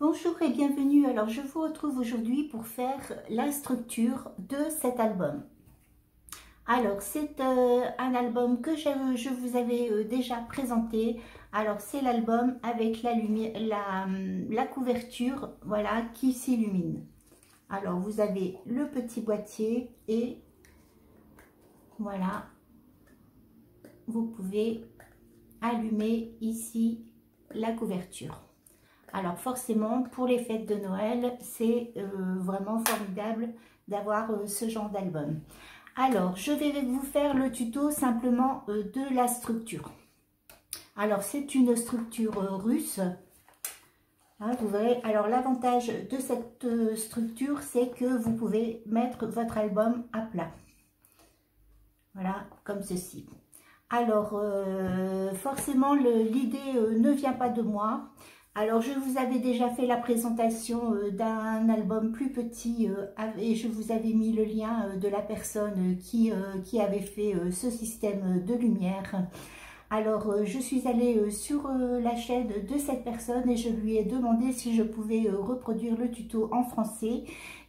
Bonjour et bienvenue. Alors je vous retrouve aujourd'hui pour faire la structure de cet album. Alors c'est un album que je vous avais déjà présenté. Alors c'est l'album avec la lumière, la couverture, voilà, qui s'illumine. Alors vous avez le petit boîtier et voilà, vous pouvez allumer ici la couverture. Alors forcément, pour les fêtes de Noël, c'est vraiment formidable d'avoir ce genre d'album. Alors, je vais vous faire le tuto simplement de la structure. Alors, c'est une structure russe. Hein, vous verrez. Alors, l'avantage de cette structure, c'est que vous pouvez mettre votre album à plat. Voilà, comme ceci. Alors, forcément, l'idée ne vient pas de moi. Alors, je vous avais déjà fait la présentation d'un album plus petit et je vous avais mis le lien de la personne qui avait fait ce système de lumière. Alors, je suis allée sur la chaîne de cette personne et je lui ai demandé si je pouvais reproduire le tuto en français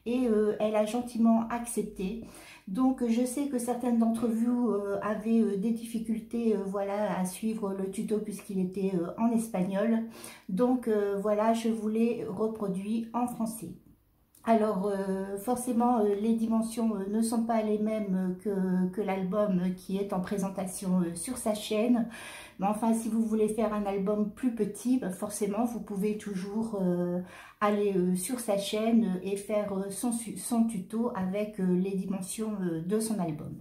et elle a gentiment accepté. Donc, je sais que certaines d'entre vous avaient des difficultés voilà, à suivre le tuto puisqu'il était en espagnol. Donc, voilà, je vous l'ai reproduit en français. Alors, forcément, les dimensions ne sont pas les mêmes que l'album qui est en présentation sur sa chaîne. Mais enfin, si vous voulez faire un album plus petit, forcément, vous pouvez toujours aller sur sa chaîne et faire son tuto avec les dimensions de son album.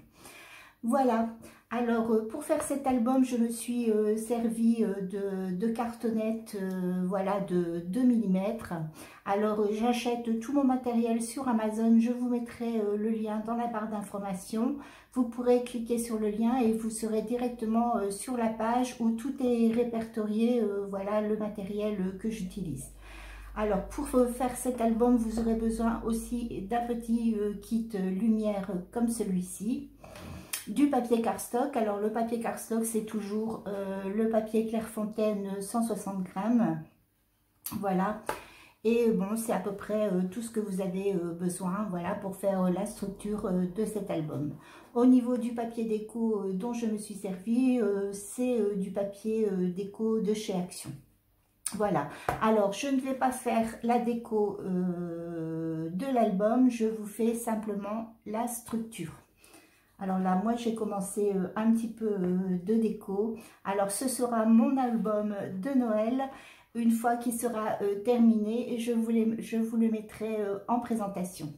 Voilà, alors pour faire cet album, je me suis servi de cartonnettes voilà, de 2 mm. Alors j'achète tout mon matériel sur Amazon, je vous mettrai le lien dans la barre d'information. Vous pourrez cliquer sur le lien et vous serez directement sur la page où tout est répertorié, voilà le matériel que j'utilise. Alors pour faire cet album, vous aurez besoin aussi d'un petit kit lumière comme celui-ci. Du papier cardstock. Alors le papier cardstock, c'est toujours le papier Clairefontaine 160 grammes. Voilà. Et bon, c'est à peu près tout ce que vous avez besoin, voilà, pour faire la structure de cet album. Au niveau du papier déco dont je me suis servi, c'est du papier déco de chez Action. Voilà, alors je ne vais pas faire la déco de l'album, je vous fais simplement la structure. Alors là, moi, j'ai commencé un petit peu de déco. Alors, ce sera mon album de Noël. Une fois qu'il sera terminé, je vous le mettrai en présentation.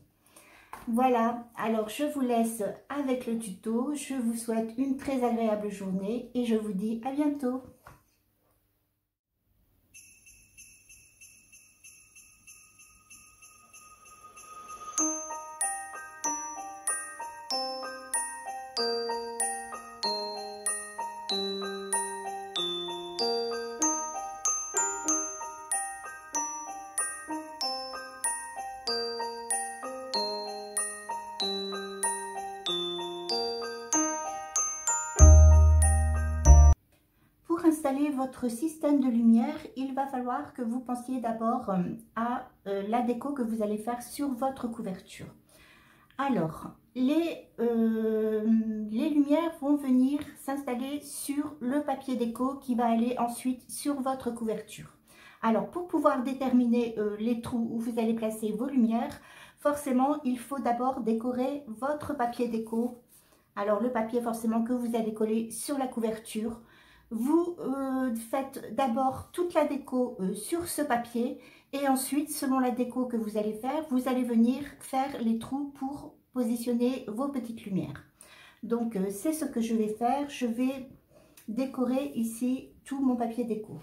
Voilà, alors je vous laisse avec le tuto. Je vous souhaite une très agréable journée et je vous dis à bientôt. Pour installer votre système de lumière, il va falloir que vous pensiez d'abord à la déco que vous allez faire sur votre couverture. Alors, les lumières vont venir s'installer sur le papier déco qui va aller ensuite sur votre couverture. Alors, pour pouvoir déterminer les trous où vous allez placer vos lumières, forcément, il faut d'abord décorer votre papier déco. Alors, le papier forcément que vous allez coller sur la couverture. Vous faites d'abord toute la déco sur ce papier et ensuite, selon la déco que vous allez faire, vous allez venir faire les trous pour positionner vos petites lumières. Donc, c'est ce que je vais faire. Je vais décorer ici tout mon papier déco.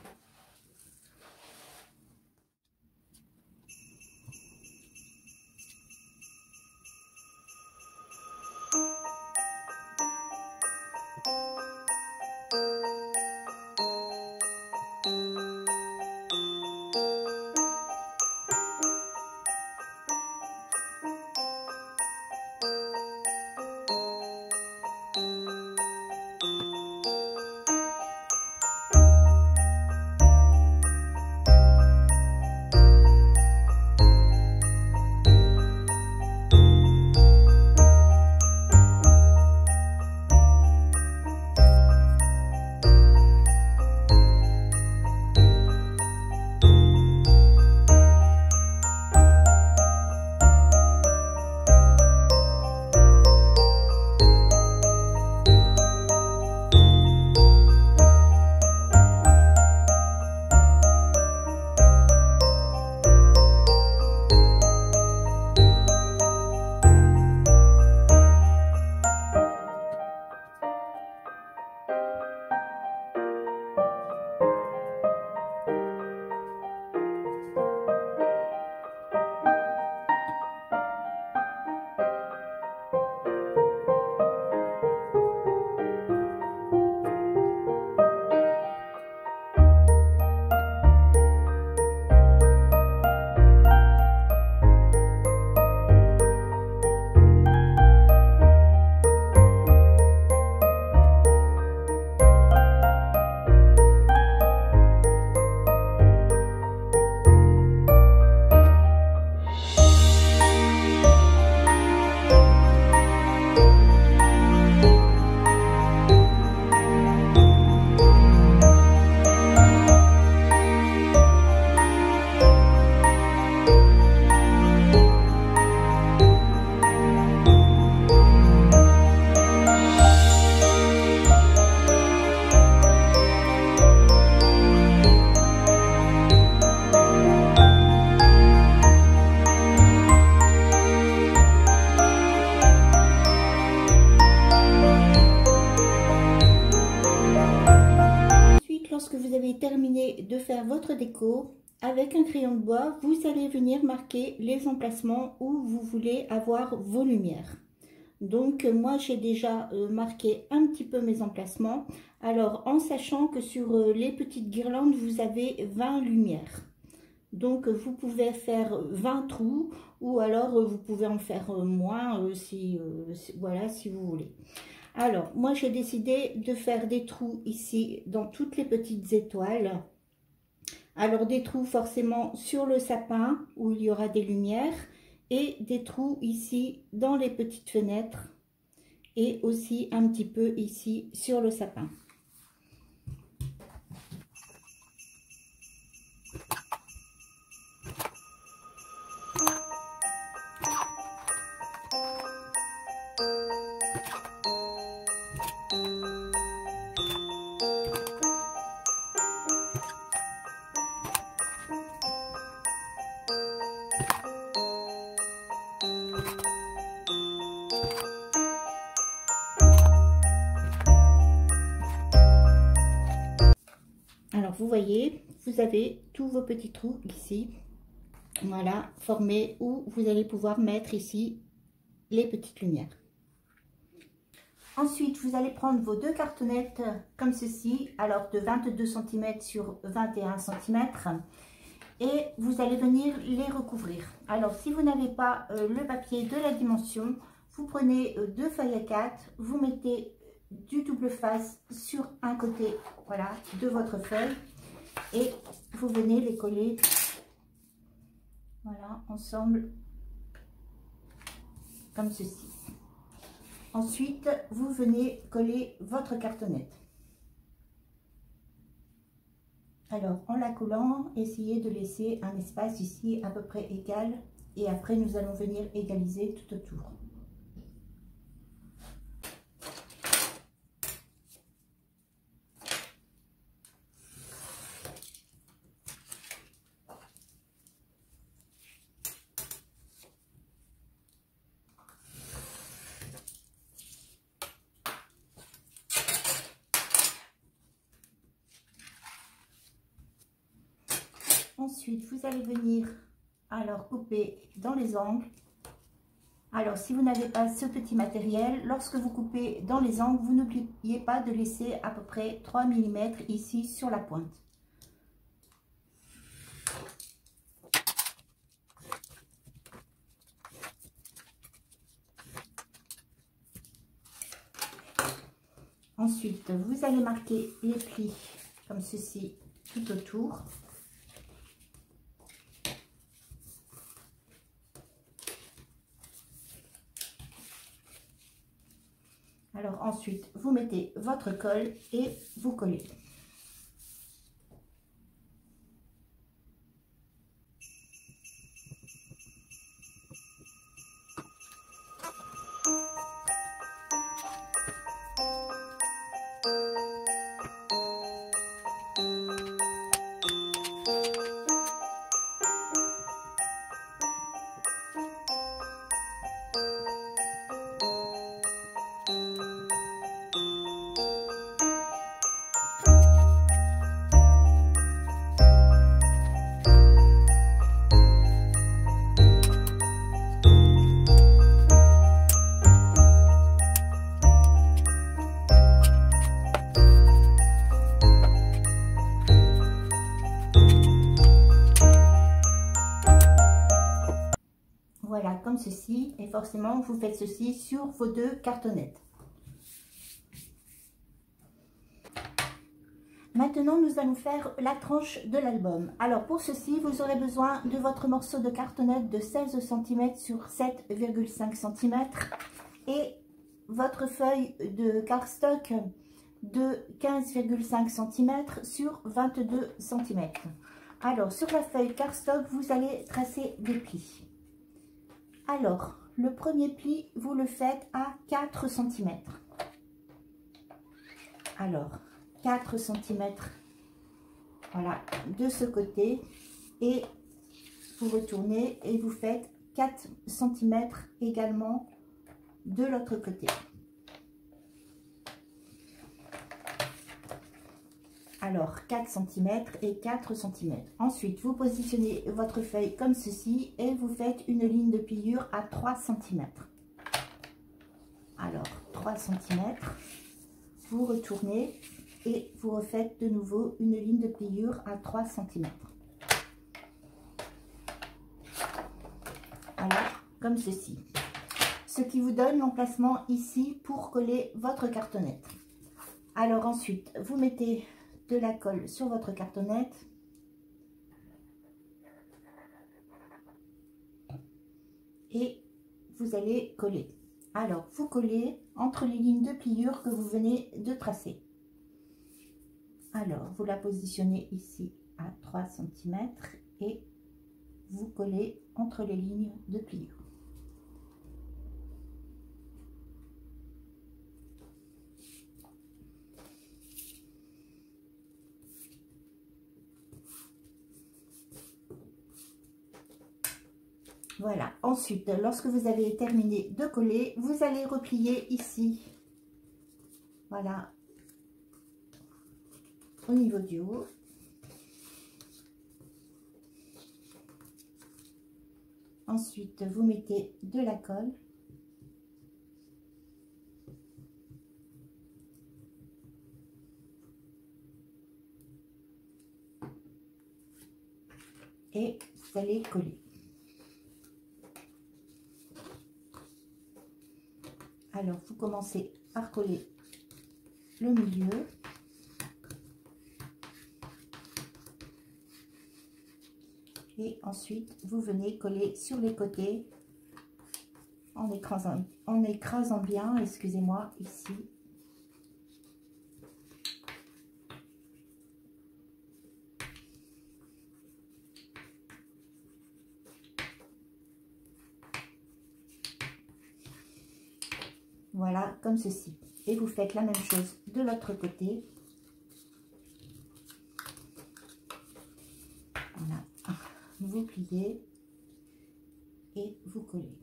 votre déco, avec un crayon de bois, vous allez venir marquer les emplacements où vous voulez avoir vos lumières. Donc moi j'ai déjà marqué un petit peu mes emplacements. Alors en sachant que sur les petites guirlandes vous avez 20 lumières. Donc vous pouvez faire 20 trous ou alors vous pouvez en faire moins voilà, si vous voulez. Alors moi j'ai décidé de faire des trous ici dans toutes les petites étoiles. Alors des trous forcément sur le sapin où il y aura des lumières et des trous ici dans les petites fenêtres et aussi un petit peu ici sur le sapin. Alors vous voyez, vous avez tous vos petits trous ici, voilà, formés où vous allez pouvoir mettre ici les petites lumières. Ensuite, vous allez prendre vos deux cartonnettes comme ceci, alors de 22 cm sur 21 cm, et vous allez venir les recouvrir. Alors si vous n'avez pas le papier de la dimension, vous prenez deux feuilles A4, vous mettez du double face sur un côté, voilà, de votre feuille et vous venez les coller, voilà, ensemble comme ceci. Ensuite vous venez coller votre cartonnette. Alors en la collant, essayez de laisser un espace ici à peu près égal et après nous allons venir égaliser tout autour. Ensuite, vous allez venir alors couper dans les angles. Alors, si vous n'avez pas ce petit matériel, lorsque vous coupez dans les angles, vous n'oubliez pas de laisser à peu près 3 mm ici sur la pointe. Ensuite, vous allez marquer les plis comme ceci tout autour. Alors ensuite, vous mettez votre colle et vous collez. Voilà, comme ceci, et forcément vous faites ceci sur vos deux cartonnettes. Maintenant, nous allons faire la tranche de l'album. Alors pour ceci, vous aurez besoin de votre morceau de cartonnette de 16 cm sur 7,5 cm et votre feuille de cardstock de 15,5 cm sur 22 cm. Alors sur la feuille cardstock, vous allez tracer des plis. Alors, le premier pli, vous le faites à 4 cm. Alors, 4 cm, voilà, de ce côté. Et vous retournez et vous faites 4 cm également de l'autre côté. Alors 4 cm et 4 cm. Ensuite, vous positionnez votre feuille comme ceci et vous faites une ligne de pliure à 3 cm. Alors 3 cm, vous retournez et vous refaites de nouveau une ligne de pliure à 3 cm. Alors, comme ceci. Ce qui vous donne l'emplacement ici pour coller votre cartonnette. Alors ensuite, vous mettez de la colle sur votre cartonnette. Et vous allez coller. Alors, vous collez entre les lignes de pliure que vous venez de tracer. Alors, vous la positionnez ici à 3 cm et vous collez entre les lignes de pliure. Voilà. Ensuite, lorsque vous avez terminé de coller, vous allez replier ici. Voilà. Au niveau du haut. Ensuite, vous mettez de la colle. Et vous allez coller. Alors, vous commencez par coller le milieu. Et ensuite, vous venez coller sur les côtés en écrasant bien, excusez-moi, ici. Voilà, comme ceci. Et vous faites la même chose de l'autre côté. Voilà. Vous pliez et vous collez.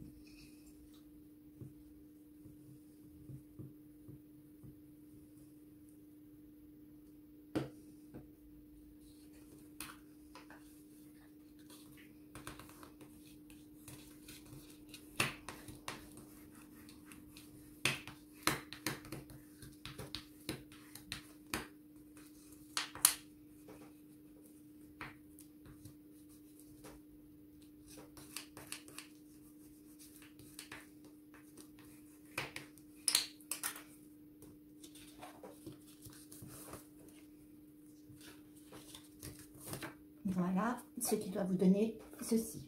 Voilà ce qui doit vous donner ceci.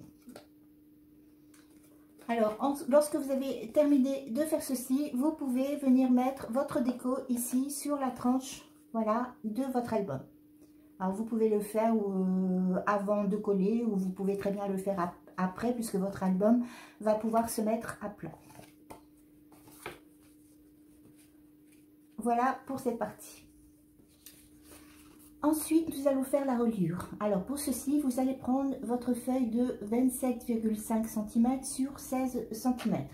Alors, lorsque vous avez terminé de faire ceci, vous pouvez venir mettre votre déco ici sur la tranche, voilà, de votre album. Alors, vous pouvez le faire avant de coller ou vous pouvez très bien le faire après puisque votre album va pouvoir se mettre à plat. Voilà pour cette partie. Ensuite, nous allons faire la reliure. Alors, pour ceci, vous allez prendre votre feuille de 27,5 cm sur 16 cm.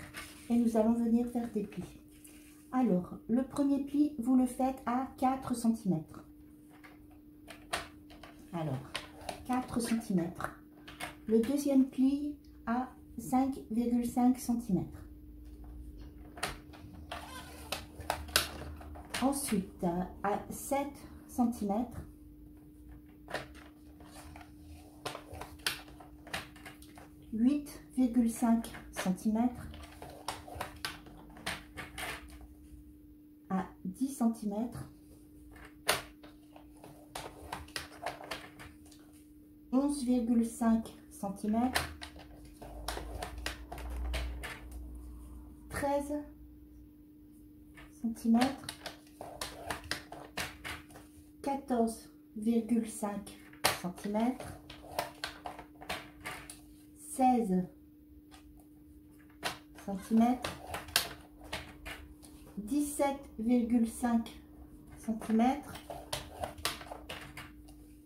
Et nous allons venir faire des plis. Alors, le premier pli, vous le faites à 4 cm. Alors, 4 cm. Le deuxième pli à 5,5 cm. Ensuite, à 7 cm. 8,5 cm à 10 cm, 11,5 cm, 13 cm, 14,5 cm, 16 cm, 17,5 cm,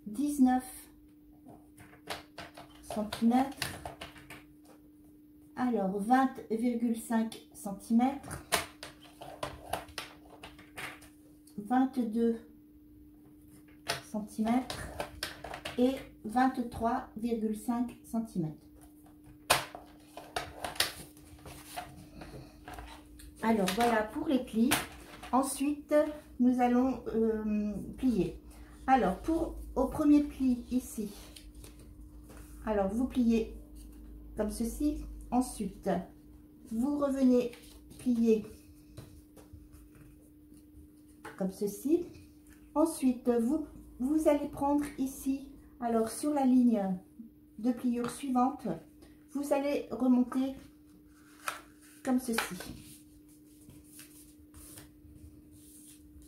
19 cm, alors 20,5 cm, 22 cm et 23,5 cm. Alors voilà pour les plis. Ensuite nous allons plier. Alors au premier pli ici, alors vous pliez comme ceci. Ensuite vous revenez plier comme ceci. Ensuite vous allez prendre ici, alors sur la ligne de pliure suivante, vous allez remonter comme ceci.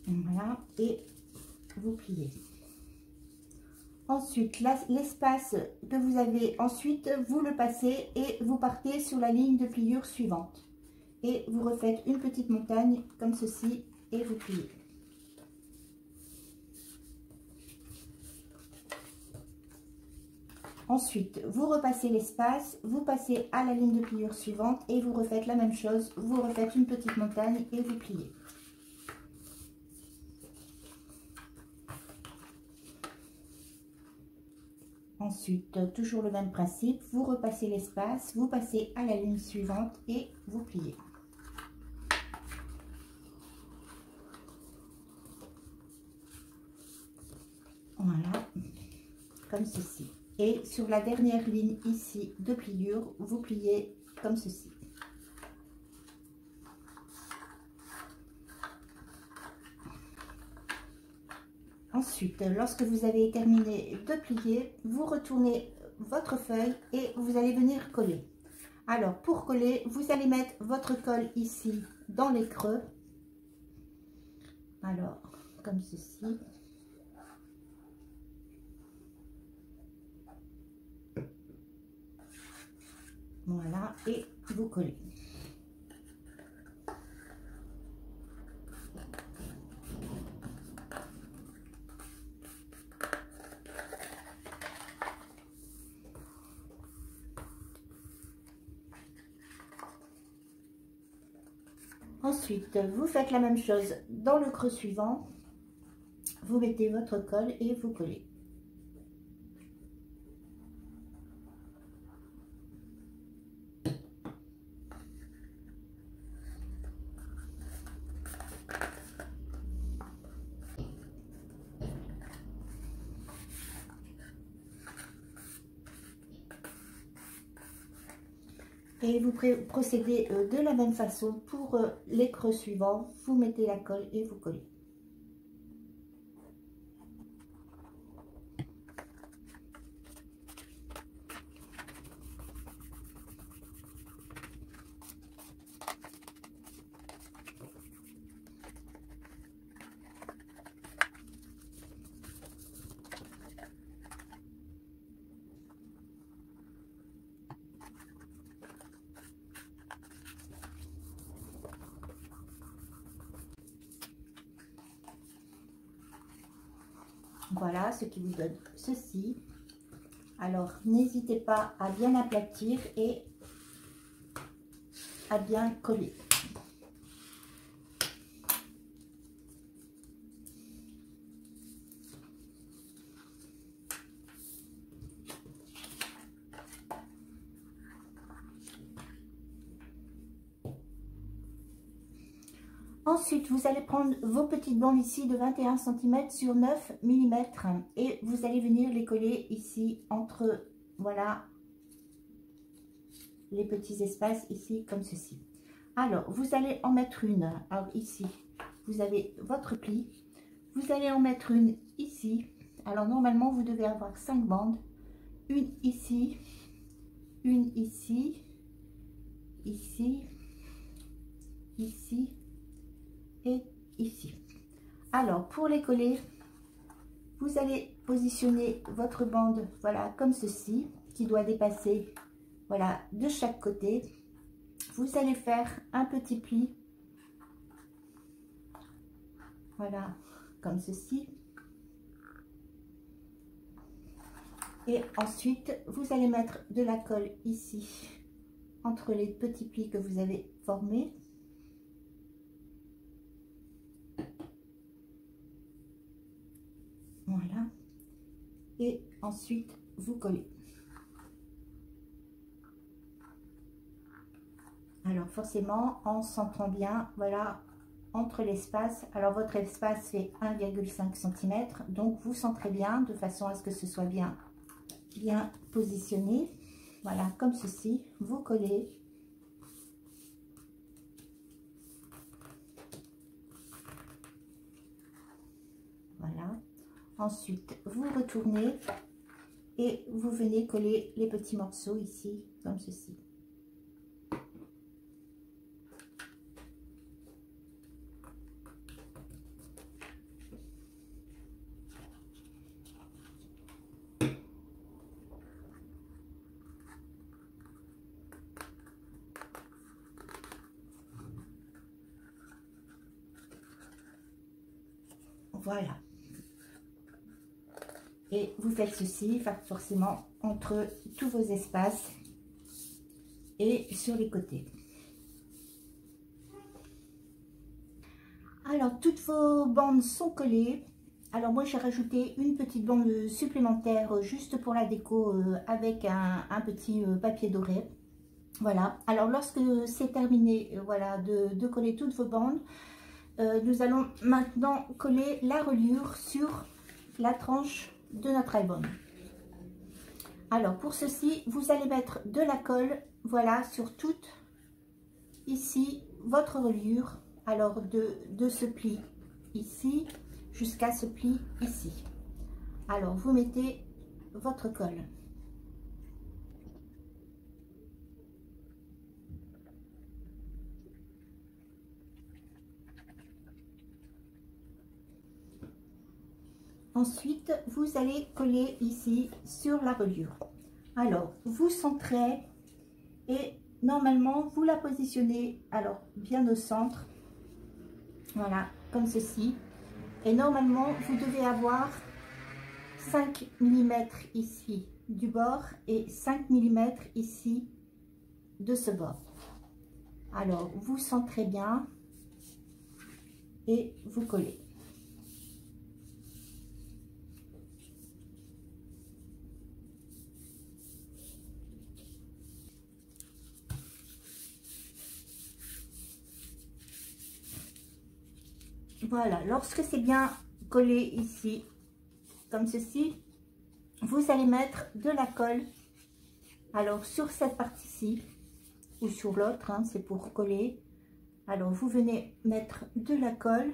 Voilà, et vous pliez. Ensuite, l'espace que vous avez, ensuite vous le passez et vous partez sur la ligne de pliure suivante. Et vous refaites une petite montagne comme ceci et vous pliez. Ensuite, vous repassez l'espace, vous passez à la ligne de pliure suivante et vous refaites la même chose. Vous refaites une petite montagne et vous pliez. Ensuite, toujours le même principe, vous repassez l'espace, vous passez à la ligne suivante et vous pliez. Voilà, comme ceci. Et sur la dernière ligne ici de pliure, vous pliez comme ceci. Ensuite, lorsque vous avez terminé de plier, vous retournez votre feuille et vous allez venir coller. Alors, pour coller, vous allez mettre votre colle ici dans les creux. Alors, comme ceci. Voilà, et vous collez. Ensuite, vous faites la même chose dans le creux suivant. Vous mettez votre colle et vous collez. Et vous procédez de la même façon pour les creux suivants. Vous mettez la colle et vous collez. Voilà ce qui vous donne ceci. Alors, n'hésitez pas à bien aplatir et à bien coller. Ensuite, vous allez prendre vos petites bandes ici de 21 cm sur 9 mm et vous allez venir les coller ici entre, voilà, les petits espaces ici comme ceci. Alors, vous allez en mettre une. Alors ici, vous avez votre pli. Vous allez en mettre une ici. Alors normalement, vous devez avoir 5 bandes. Une ici, une ici, ici, ici et ici. Alors pour les coller, vous allez positionner votre bande, voilà, comme ceci, qui doit dépasser, voilà, de chaque côté. Vous allez faire un petit pli, voilà, comme ceci. Et ensuite, vous allez mettre de la colle ici, entre les petits plis que vous avez formés. Voilà. Voilà. Et ensuite, vous collez. Alors forcément, en centrant bien, voilà, entre l'espace. Alors votre espace fait 1,5 cm, donc vous centrez bien de façon à ce que ce soit bien positionné. Voilà, comme ceci, vous collez. Voilà. Ensuite, vous retournez et vous venez coller les petits morceaux ici, comme ceci. Voilà. Et vous faites ceci forcément entre tous vos espaces et sur les côtés. Alors, toutes vos bandes sont collées. Alors, moi, j'ai rajouté une petite bande supplémentaire juste pour la déco avec un petit papier doré. Voilà. Alors, lorsque c'est terminé, voilà, de coller toutes vos bandes, nous allons maintenant coller la reliure sur la tranche de notre album. Alors pour ceci, vous allez mettre de la colle, voilà, sur toute ici votre reliure. Alors de ce pli ici jusqu'à ce pli ici. Alors vous mettez votre colle. Ensuite, vous allez coller ici sur la reliure. Alors, vous centrez et normalement, vous la positionnez alors bien au centre. Voilà, comme ceci. Et normalement, vous devez avoir 5 mm ici du bord et 5 mm ici de ce bord. Alors, vous centrez bien et vous collez. Voilà, lorsque c'est bien collé ici, comme ceci, vous allez mettre de la colle, alors sur cette partie-ci, ou sur l'autre, hein, c'est pour coller. Alors, vous venez mettre de la colle.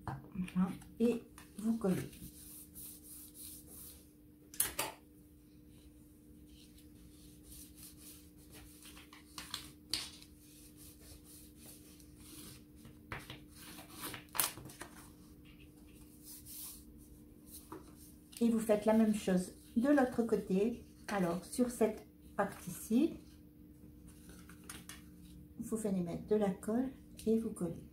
Voilà, et vous collez. Et vous faites la même chose de l'autre côté. Alors, sur cette partie-ci, vous venez mettre de la colle et vous collez.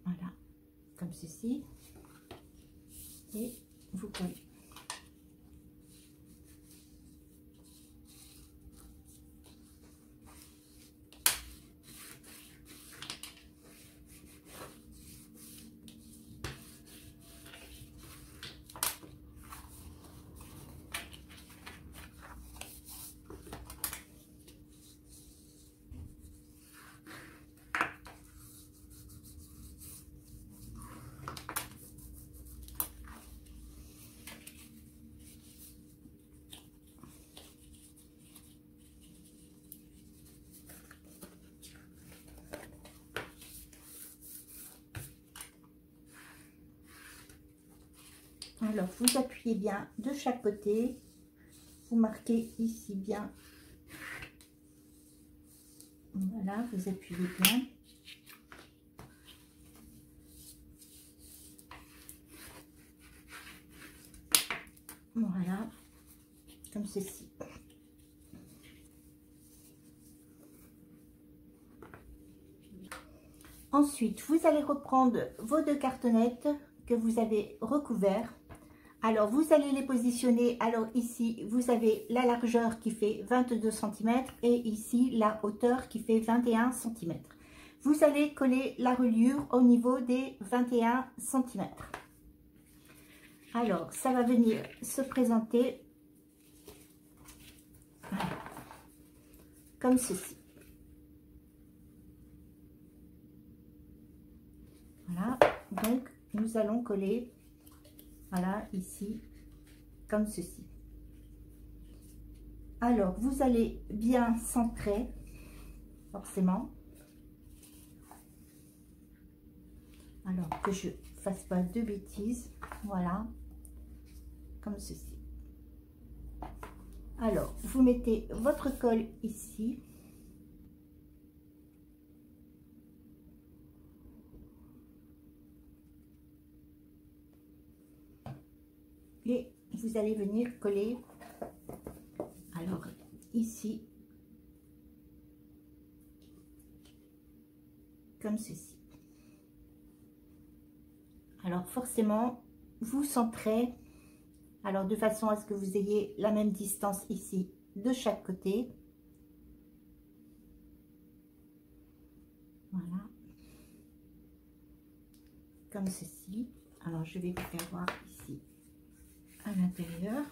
Voilà, comme ceci. Et vous collez. Alors, vous appuyez bien de chaque côté. Vous marquez ici bien. Voilà, vous appuyez bien. Voilà, comme ceci. Ensuite, vous allez reprendre vos 2 cartonnettes que vous avez recouvertes. Alors, vous allez les positionner. Alors, ici, vous avez la largeur qui fait 22 cm et ici, la hauteur qui fait 21 cm. Vous allez coller la reliure au niveau des 21 cm. Alors, ça va venir se présenter comme ceci. Voilà, donc nous allons coller, voilà, ici, comme ceci. Alors, vous allez bien centrer, forcément. Alors, que je fasse pas de bêtises, voilà, comme ceci. Alors, vous mettez votre colle ici. Et vous allez venir coller, alors ici, comme ceci. Alors forcément, vous centrez, alors de façon à ce que vous ayez la même distance ici de chaque côté. Voilà. Comme ceci. Alors je vais vous faire voir ici à l'intérieur.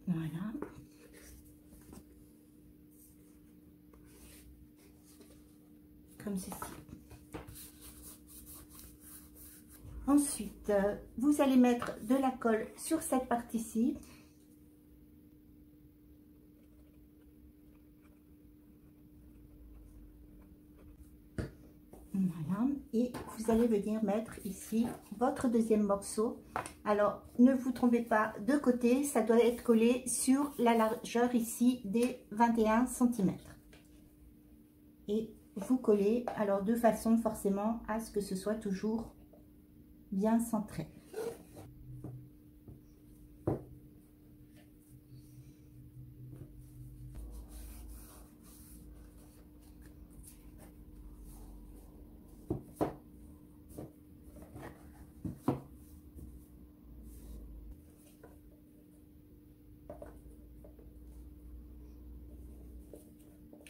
Voilà. Comme ceci. Ensuite, vous allez mettre de la colle sur cette partie-ci. Voilà, et vous allez venir mettre ici votre deuxième morceau. Alors, ne vous trompez pas de côté, ça doit être collé sur la largeur ici des 21 cm. Et vous collez, alors de façon forcément à ce que ce soit toujours bien centré.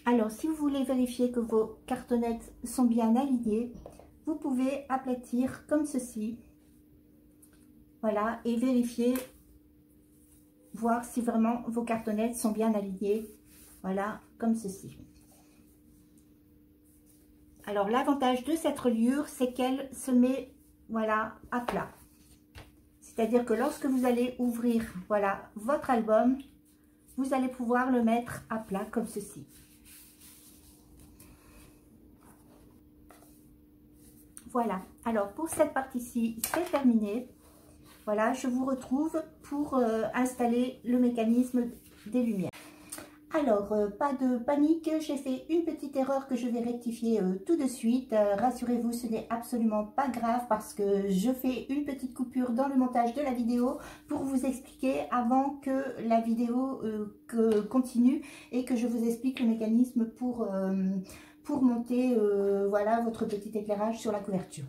Alors, si vous voulez vérifier que vos cartonnettes sont bien alignées, vous pouvez aplatir comme ceci. Voilà, et vérifier, voir si vraiment vos cartonnettes sont bien alignées. Voilà, comme ceci. Alors, l'avantage de cette reliure, c'est qu'elle se met, voilà, à plat. C'est-à-dire que lorsque vous allez ouvrir, voilà, votre album, vous allez pouvoir le mettre à plat comme ceci. Voilà, alors pour cette partie-ci, c'est terminé. Voilà, je vous retrouve pour installer le mécanisme des lumières. Alors, pas de panique, j'ai fait une petite erreur que je vais rectifier tout de suite. Rassurez-vous, ce n'est absolument pas grave parce que je fais une petite coupure dans le montage de la vidéo pour vous expliquer avant que la vidéo continue et que je vous explique le mécanisme pour monter voilà, votre petit éclairage sur la couverture.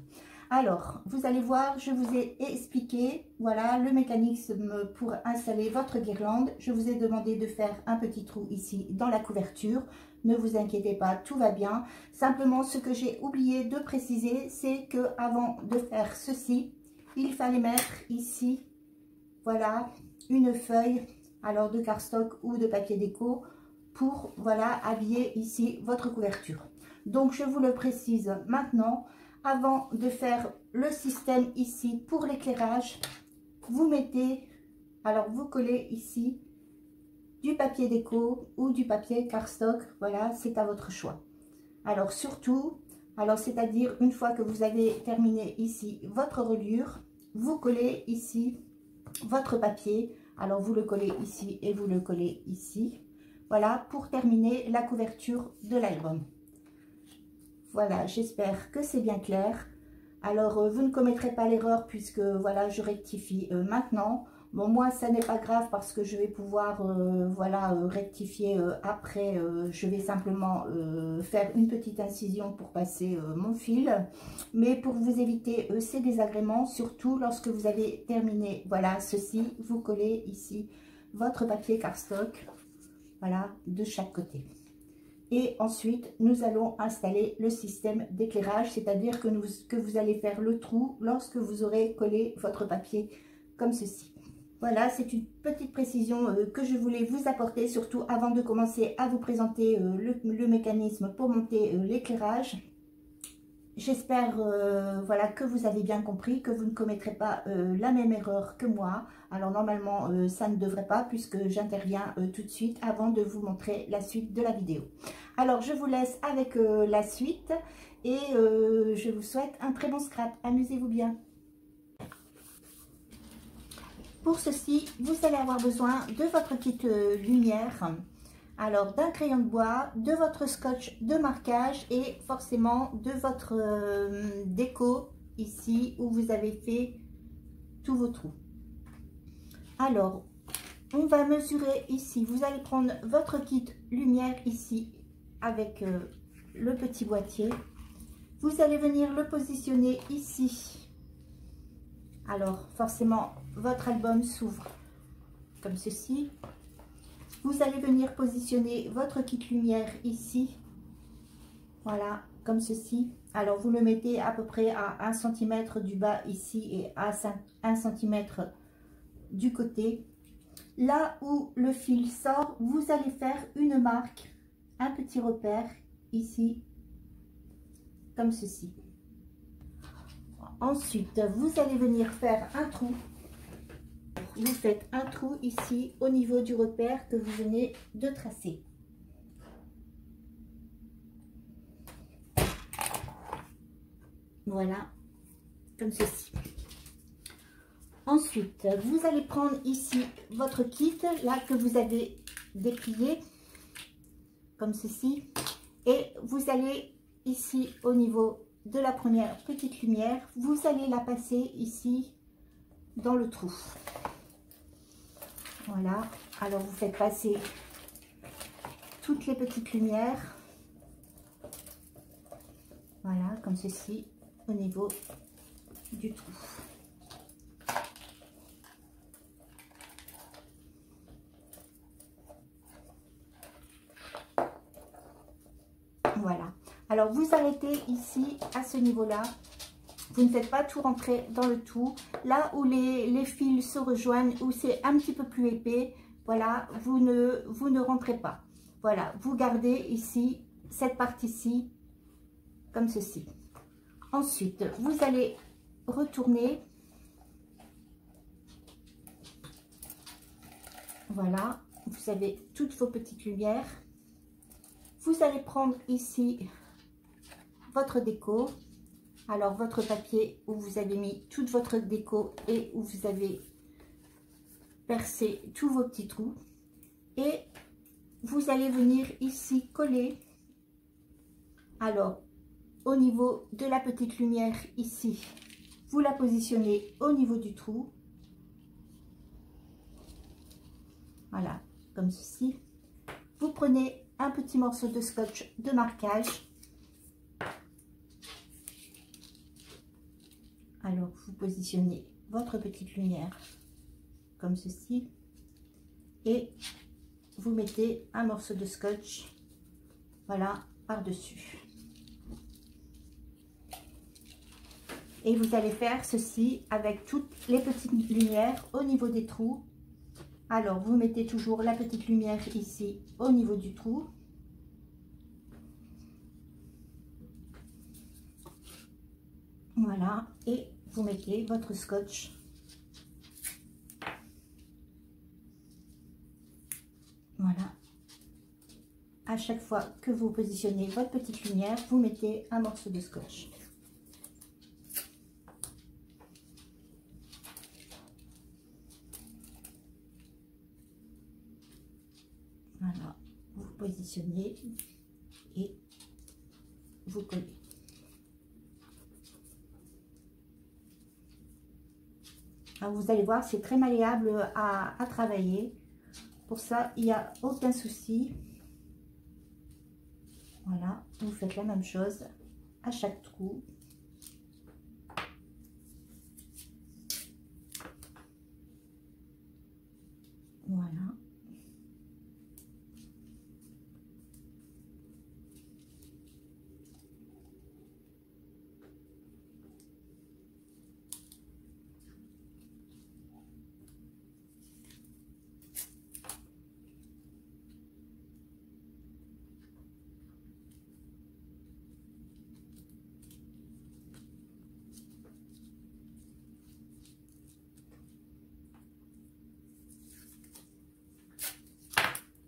Alors, vous allez voir, je vous ai expliqué, voilà, le mécanisme pour installer votre guirlande. Je vous ai demandé de faire un petit trou ici dans la couverture. Ne vous inquiétez pas, tout va bien. Simplement, ce que j'ai oublié de préciser, c'est que avant de faire ceci, il fallait mettre ici, voilà, une feuille, alors de cardstock ou de papier déco, pour, voilà, habiller ici votre couverture. Donc, je vous le précise maintenant. Avant de faire le système ici pour l'éclairage, vous mettez, alors vous collez ici du papier déco ou du papier cardstock, voilà, c'est à votre choix. Alors surtout, alors c'est-à-dire une fois que vous avez terminé ici votre reliure, vous collez ici votre papier, alors vous le collez ici et vous le collez ici, voilà, pour terminer la couverture de l'album. Voilà, j'espère que c'est bien clair. Alors, vous ne commettrez pas l'erreur puisque, voilà, je rectifie maintenant. Bon, moi, ça n'est pas grave parce que je vais pouvoir, voilà, rectifier après. Je vais simplement faire une petite incision pour passer mon fil. Mais pour vous éviter ces désagréments, surtout lorsque vous avez terminé, voilà, ceci, vous collez ici votre papier cardstock, voilà, de chaque côté. Et ensuite, nous allons installer le système d'éclairage, c'est-à-dire que vous allez faire le trou lorsque vous aurez collé votre papier comme ceci. Voilà, c'est une petite précision que je voulais vous apporter, surtout avant de commencer à vous présenter le mécanisme pour monter l'éclairage. J'espère voilà, que vous avez bien compris, que vous ne commettrez pas la même erreur que moi. Alors normalement, ça ne devrait pas puisque j'interviens tout de suite avant de vous montrer la suite de la vidéo. Alors je vous laisse avec la suite et je vous souhaite un très bon scrap. Amusez-vous bien. Pour ceci, vous allez avoir besoin de votre kit lumière. Alors, d'un crayon de bois, de votre scotch de marquage et forcément de votre déco ici où vous avez fait tous vos trous. Alors, on va mesurer ici. Vous allez prendre votre kit lumière ici avec le petit boîtier. Vous allez venir le positionner ici. Alors, forcément, votre album s'ouvre comme ceci. Vous allez venir positionner votre kit lumière ici, voilà, comme ceci. Alors, vous le mettez à peu près à 1 cm du bas ici et à 1 cm du côté. Là où le fil sort, vous allez faire une marque, un petit repère ici, comme ceci. Ensuite, vous allez venir faire un trou. Vous faites un trou ici au niveau du repère que vous venez de tracer. Voilà, comme ceci. Ensuite, vous allez prendre ici votre kit, là que vous avez déplié, comme ceci. Et vous allez ici au niveau de la première petite lumière, vous allez la passer ici dans le trou. Voilà, alors vous faites passer toutes les petites lumières, voilà, comme ceci, au niveau du trou. Voilà, alors vous arrêtez ici, à ce niveau-là. Vous ne faites pas tout rentrer dans le tout. Là où les fils se rejoignent, où c'est un petit peu plus épais, voilà, vous ne rentrez pas. Voilà, vous gardez ici, cette partie-ci, comme ceci. Ensuite, vous allez retourner. Voilà, vous avez toutes vos petites lumières. Vous allez prendre ici votre déco. Alors, votre papier où vous avez mis toute votre déco et où vous avez percé tous vos petits trous. Et vous allez venir ici coller. Alors, au niveau de la petite lumière ici, vous la positionnez au niveau du trou. Voilà, comme ceci. Vous prenez un petit morceau de scotch de marquage. Alors, vous positionnez votre petite lumière comme ceci et vous mettez un morceau de scotch, voilà, par-dessus. Et vous allez faire ceci avec toutes les petites lumières au niveau des trous. Alors, vous mettez toujours la petite lumière ici au niveau du trou. Voilà, et vous mettez votre scotch. Voilà. À chaque fois que vous positionnez votre petite lumière, vous mettez un morceau de scotch. Voilà, vous positionnez et vous collez. Alors, vous allez voir, c'est très malléable à travailler. Pour ça, il n'y a aucun souci. Voilà, vous faites la même chose à chaque trou. Voilà.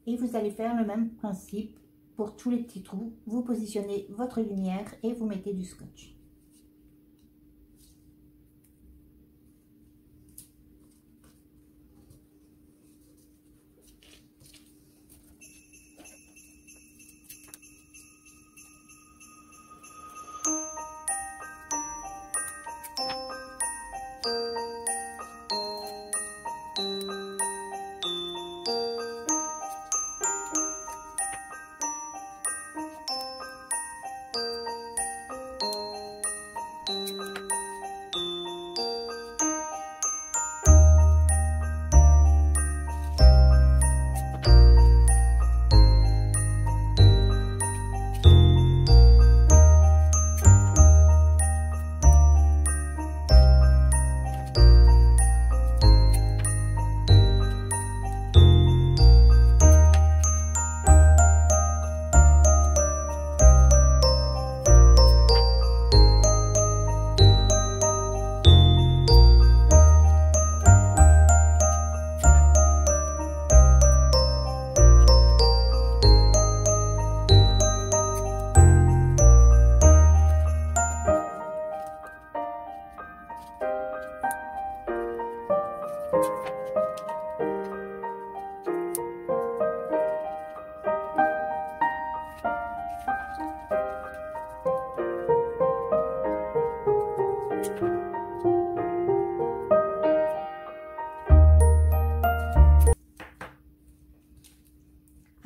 Et vous allez faire le même principe pour tous les petits trous. Vous positionnez votre lumière et vous mettez du scotch.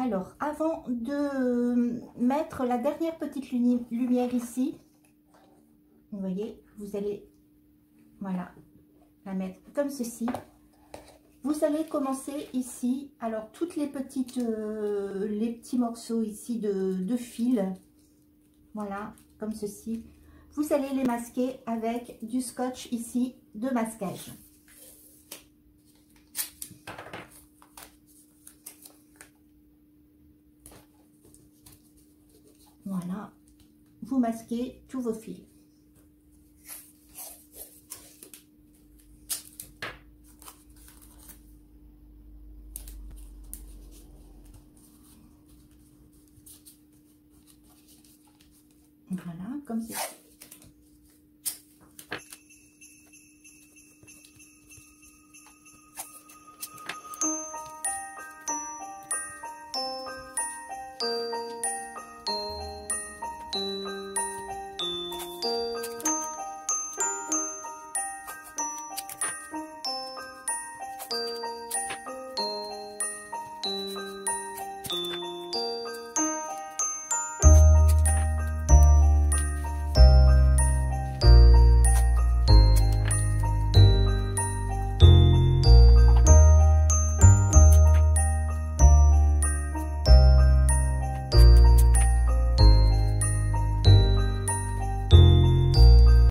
Alors, avant de mettre la dernière petite lumière ici, vous voyez, vous allez, voilà, la mettre comme ceci. Vous allez commencer ici, alors toutes les petites, les petits morceaux ici de fil, voilà, comme ceci. Vous allez les masquer avec du scotch ici de masquage. Voilà, vous masquez tous vos fils. Voilà, comme ceci.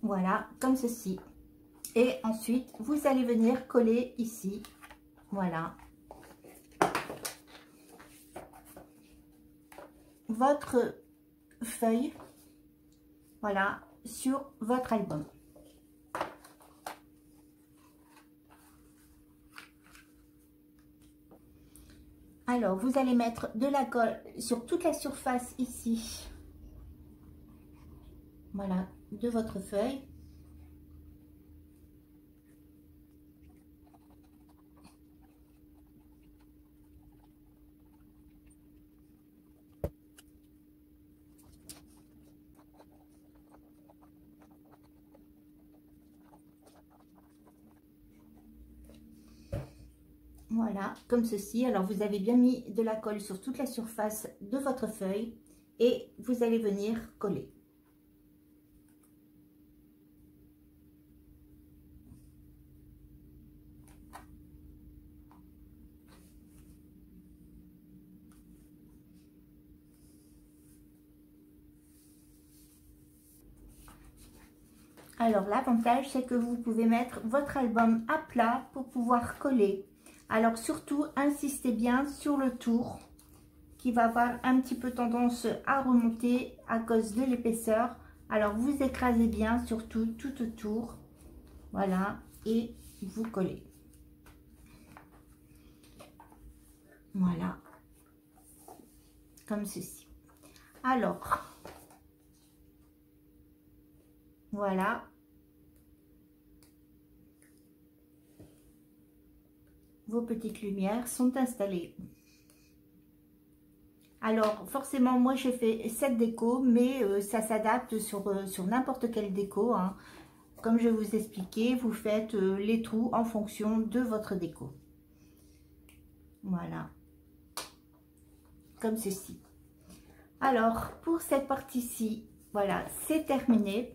Voilà, comme ceci. Et ensuite, vous allez venir coller ici. Voilà. Votre feuille. Voilà, sur votre album. Alors, vous allez mettre de la colle sur toute la surface ici. Voilà, de votre feuille. Voilà, comme ceci. Alors, vous avez bien mis de la colle sur toute la surface de votre feuille et vous allez venir coller. Alors, l'avantage, c'est que vous pouvez mettre votre album à plat pour pouvoir coller. Alors, surtout, insistez bien sur le tour qui va avoir un petit peu tendance à remonter à cause de l'épaisseur. Alors, vous écrasez bien, surtout tout autour. Voilà, et vous collez. Voilà, comme ceci. Alors, voilà. Vos petites lumières sont installées. Alors, forcément, moi, j'ai fait cette déco, mais ça s'adapte sur n'importe quelle déco, hein. Comme je vous expliquais, vous faites les trous en fonction de votre déco. Voilà. Comme ceci. Alors, pour cette partie-ci, voilà, c'est terminé.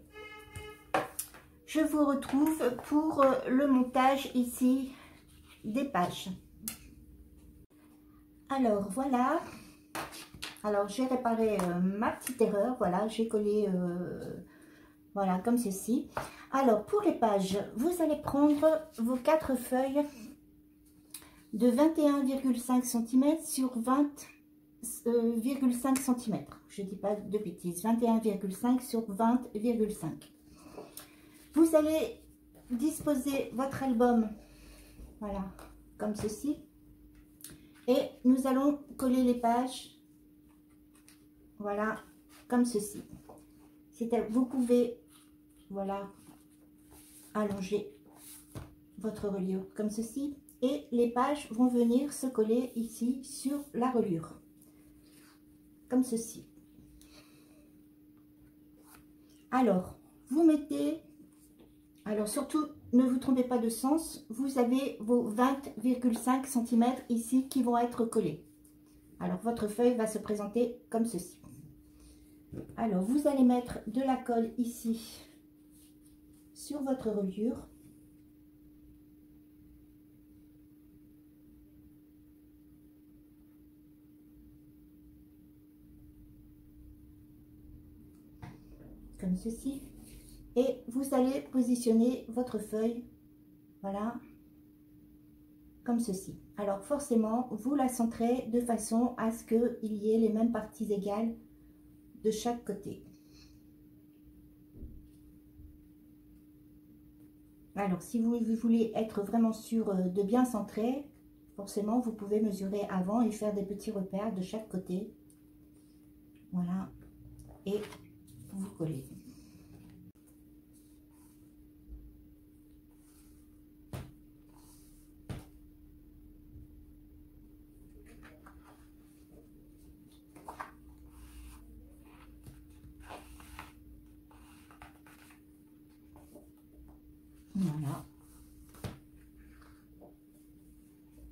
Je vous retrouve pour le montage ici des pages. Alors, voilà. Alors, j'ai réparé ma petite erreur. Voilà, j'ai collé, voilà, comme ceci. Alors, pour les pages, vous allez prendre vos 4 feuilles de 21,5 cm sur 20,5 cm. Je ne dis pas de bêtises. 21,5 sur 20,5. Vous allez disposer votre album, voilà, comme ceci. Et nous allons coller les pages, voilà, comme ceci. Vous pouvez, voilà, allonger votre reliure comme ceci. Et les pages vont venir se coller ici sur la reliure, comme ceci. Alors, vous mettez... Alors, surtout, ne vous trompez pas de sens. Vous avez vos 20,5 cm ici qui vont être collés. Alors, votre feuille va se présenter comme ceci. Alors, vous allez mettre de la colle ici sur votre reliure. Comme ceci. Et vous allez positionner votre feuille, voilà, comme ceci. Alors forcément, vous la centrez de façon à ce qu'il y ait les mêmes parties égales de chaque côté. Alors si vous voulez être vraiment sûr de bien centrer, forcément vous pouvez mesurer avant et faire des petits repères de chaque côté. Voilà, et vous collez. Voilà,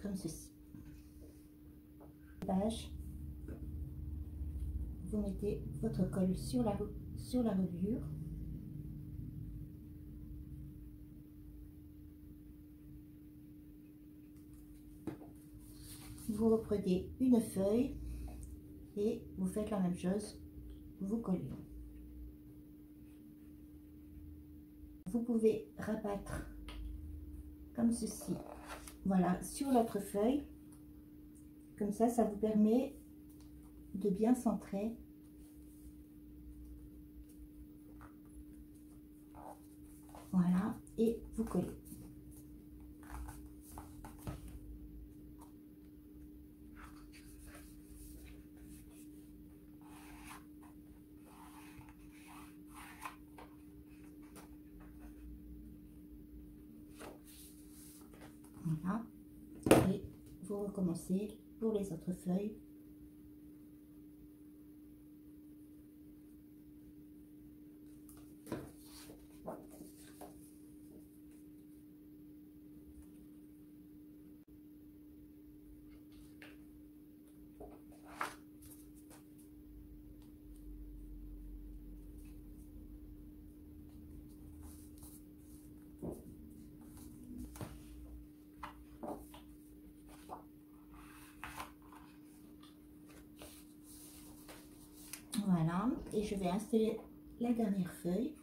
comme ceci. Page, vous mettez votre colle sur la reliure. Vous reprenez une feuille et vous faites la même chose, vous collez. Vous pouvez rabattre comme ceci, voilà, sur l'autre feuille. Comme ça vous permet de bien centrer. Voilà, et vous collez. Voilà, et vous recommencez pour les autres feuilles. et je vais installer la dernière feuille.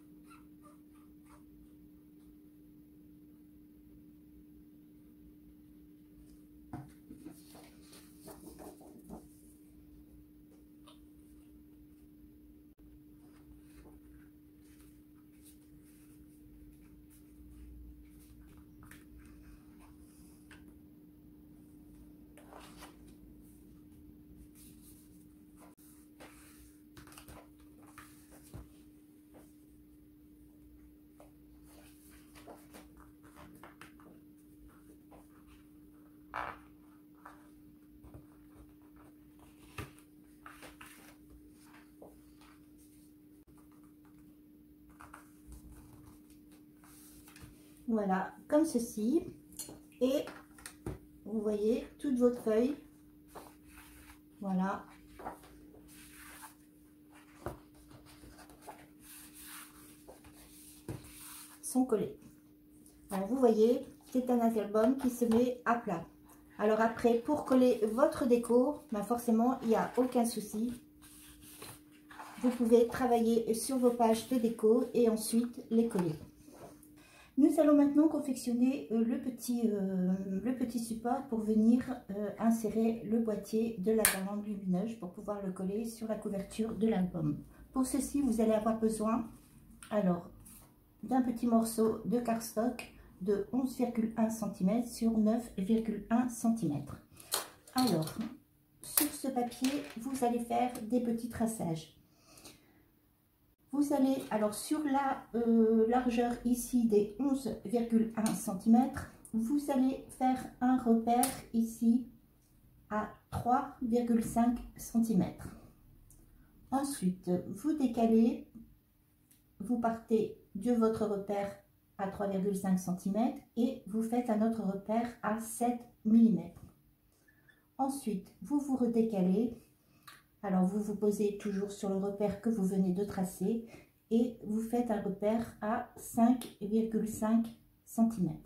Voilà, comme ceci. Et vous voyez toutes vos feuilles. Voilà. Sont collées. Alors vous voyez, c'est un album qui se met à plat. Alors après, pour coller votre déco, ben forcément, il n'y a aucun souci. Vous pouvez travailler sur vos pages de déco et ensuite les coller. Nous allons maintenant confectionner le petit support pour venir insérer le boîtier de la guirlande lumineuse pour pouvoir le coller sur la couverture de l'album. Pour ceci, vous allez avoir besoin alors d'un petit morceau de cardstock de 11,1 cm sur 9,1 cm. Alors, sur ce papier, vous allez faire des petits traçages. Vous allez, alors sur la largeur ici des 11,1 cm, vous allez faire un repère ici à 3,5 cm. Ensuite, vous décalez, vous partez de votre repère à 3,5 cm et vous faites un autre repère à 7 mm. Ensuite, vous vous redécalez. Alors, vous vous posez toujours sur le repère que vous venez de tracer et vous faites un repère à 5,5 cm.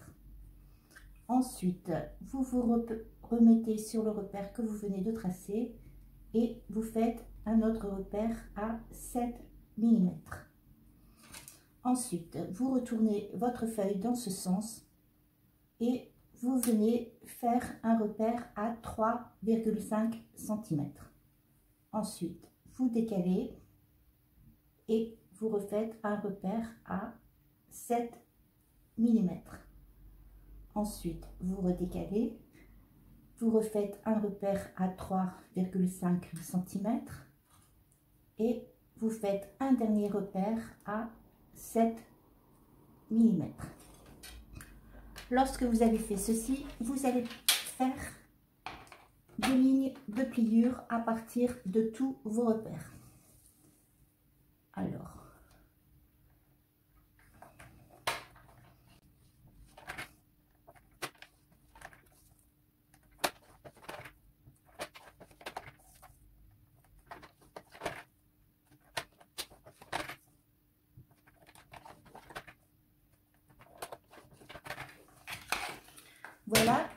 Ensuite, vous vous remettez sur le repère que vous venez de tracer et vous faites un autre repère à 7 mm. Ensuite, vous retournez votre feuille dans ce sens et vous venez faire un repère à 3,5 cm. Ensuite, vous décalez et vous refaites un repère à 7 mm. Ensuite, vous redécalez, vous refaites un repère à 3,5 cm et vous faites un dernier repère à 7 mm. Lorsque vous avez fait ceci, vous allez faire des lignes de pliure à partir de tous vos repères. Alors, voilà,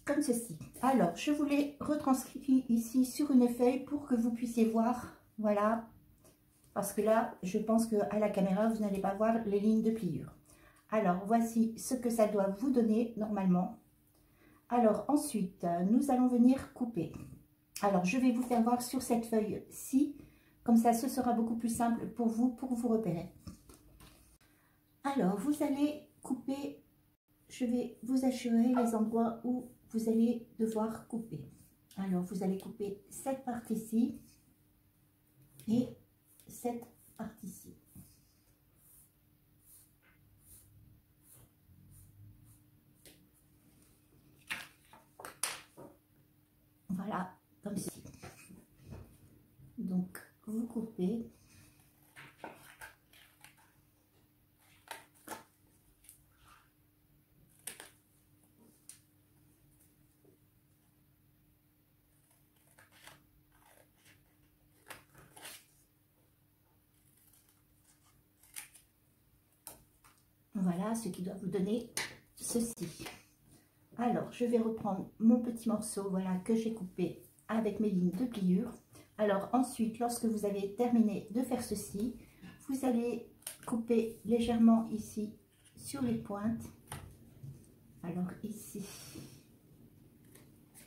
comme ceci. Alors, je vous l'ai retranscrit ici sur une feuille pour que vous puissiez voir, voilà, parce que là, je pense qu'à la caméra, vous n'allez pas voir les lignes de pliure. Alors, voici ce que ça doit vous donner normalement. Alors, ensuite, nous allons venir couper. Alors, je vais vous faire voir sur cette feuille-ci, comme ça, ce sera beaucoup plus simple pour vous repérer. Alors, vous allez couper, je vais vous assurer les endroits où vous allez devoir couper. Alors, vous allez couper cette partie-ci et cette partie-ci. Voilà, comme ceci. Donc, vous coupez. Voilà ce qui doit vous donner ceci. Alors, je vais reprendre mon petit morceau, voilà, que j'ai coupé avec mes lignes de pliure. Alors ensuite, lorsque vous avez terminé de faire ceci, vous allez couper légèrement ici sur les pointes. Alors ici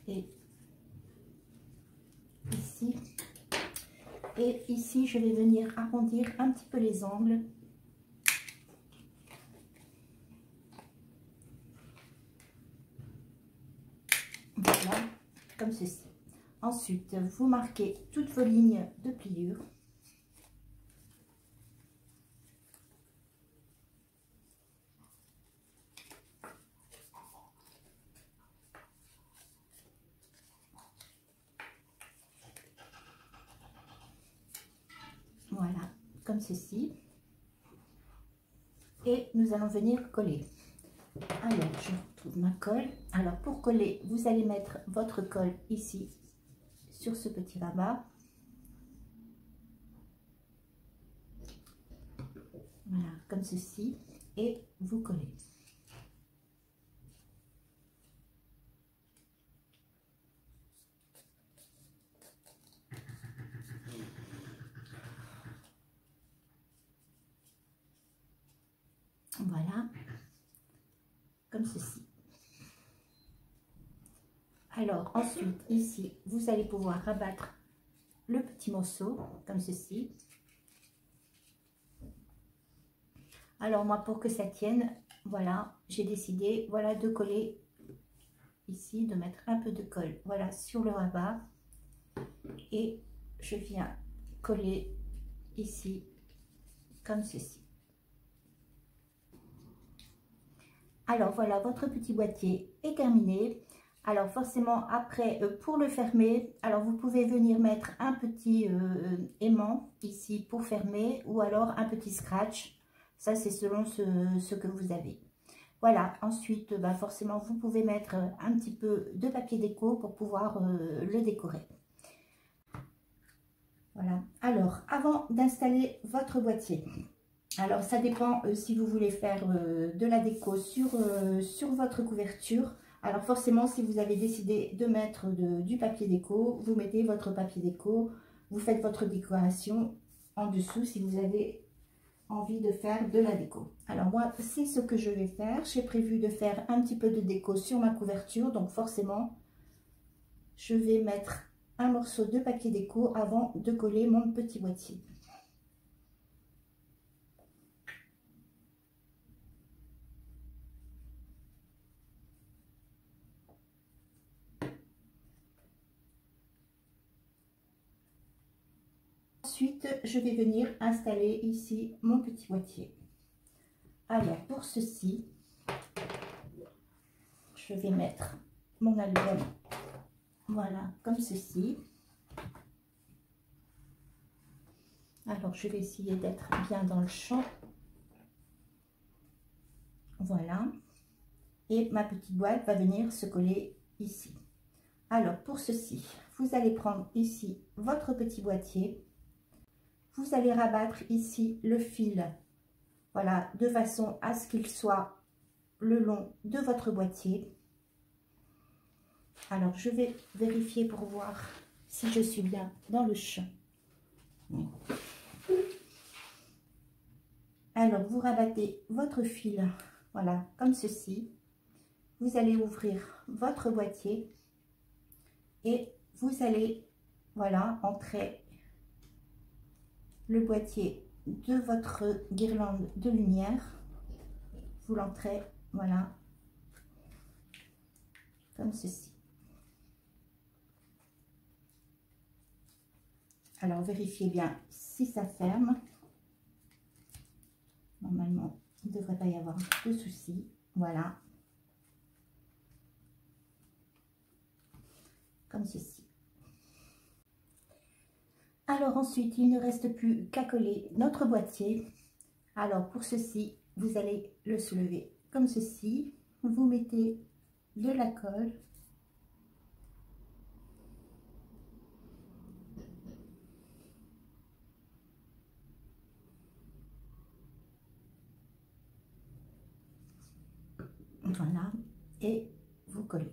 et ici. Et ici, je vais venir arrondir un petit peu les angles. Voilà, comme ceci. Ensuite, vous marquez toutes vos lignes de pliure. Voilà, comme ceci. Et nous allons venir coller. Alors, je retrouve ma colle. Alors, pour coller, vous allez mettre votre colle ici, sur ce petit rabat. Voilà, comme ceci. Et vous collez. Voilà, comme ceci. Alors ensuite, ici, vous allez pouvoir rabattre le petit morceau, comme ceci. Alors moi, pour que ça tienne, voilà, j'ai décidé, voilà, de coller ici, de mettre un peu de colle, voilà, sur le rabat. Et je viens coller ici, comme ceci. Alors voilà, votre petit boîtier est terminé. Alors forcément après, pour le fermer, alors vous pouvez venir mettre un petit aimant ici pour fermer, ou alors un petit scratch. Ça c'est selon ce que vous avez. Voilà, ensuite bah, forcément vous pouvez mettre un petit peu de papier déco pour pouvoir le décorer. Voilà, alors avant d'installer votre boîtier, alors ça dépend si vous voulez faire de la déco sur votre couverture. Alors forcément, si vous avez décidé de mettre du papier déco, vous mettez votre papier déco, vous faites votre décoration en dessous si vous avez envie de faire de la déco. Alors moi, c'est ce que je vais faire. J'ai prévu de faire un petit peu de déco sur ma couverture, donc forcément, je vais mettre un morceau de papier déco avant de coller mon petit boîtier. Ensuite, je vais venir installer ici mon petit boîtier. Alors, pour ceci, je vais mettre mon album, voilà, comme ceci. Alors, je vais essayer d'être bien dans le champ. Voilà. Et ma petite boîte va venir se coller ici. Alors, pour ceci, vous allez prendre ici votre petit boîtier. Vous allez rabattre ici le fil, voilà, de façon à ce qu'il soit le long de votre boîtier. Alors, je vais vérifier pour voir si je suis bien dans le champ. Alors, vous rabattez votre fil, voilà, comme ceci. Vous allez ouvrir votre boîtier et vous allez, voilà, entrer le boîtier de votre guirlande de lumière. Vous l'entrez, voilà, comme ceci. Alors, vérifiez bien si ça ferme. Normalement, il ne devrait pas y avoir de soucis. Voilà. Comme ceci. Alors ensuite, il ne reste plus qu'à coller notre boîtier. Alors, pour ceci, vous allez le soulever comme ceci. Vous mettez de la colle. Voilà, et vous collez.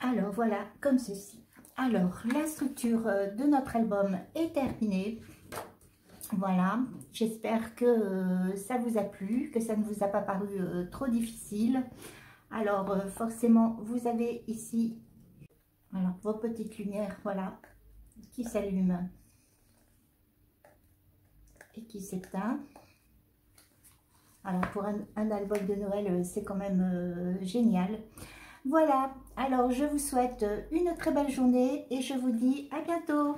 Alors voilà, comme ceci. Alors, la structure de notre album est terminée. Voilà, j'espère que ça vous a plu, que ça ne vous a pas paru trop difficile. Alors, forcément, vous avez ici alors, vos petites lumières, voilà, qui s'allument et qui s'éteint. Alors, pour un album de Noël, c'est quand même génial. Voilà, alors je vous souhaite une très belle journée et je vous dis à bientôt.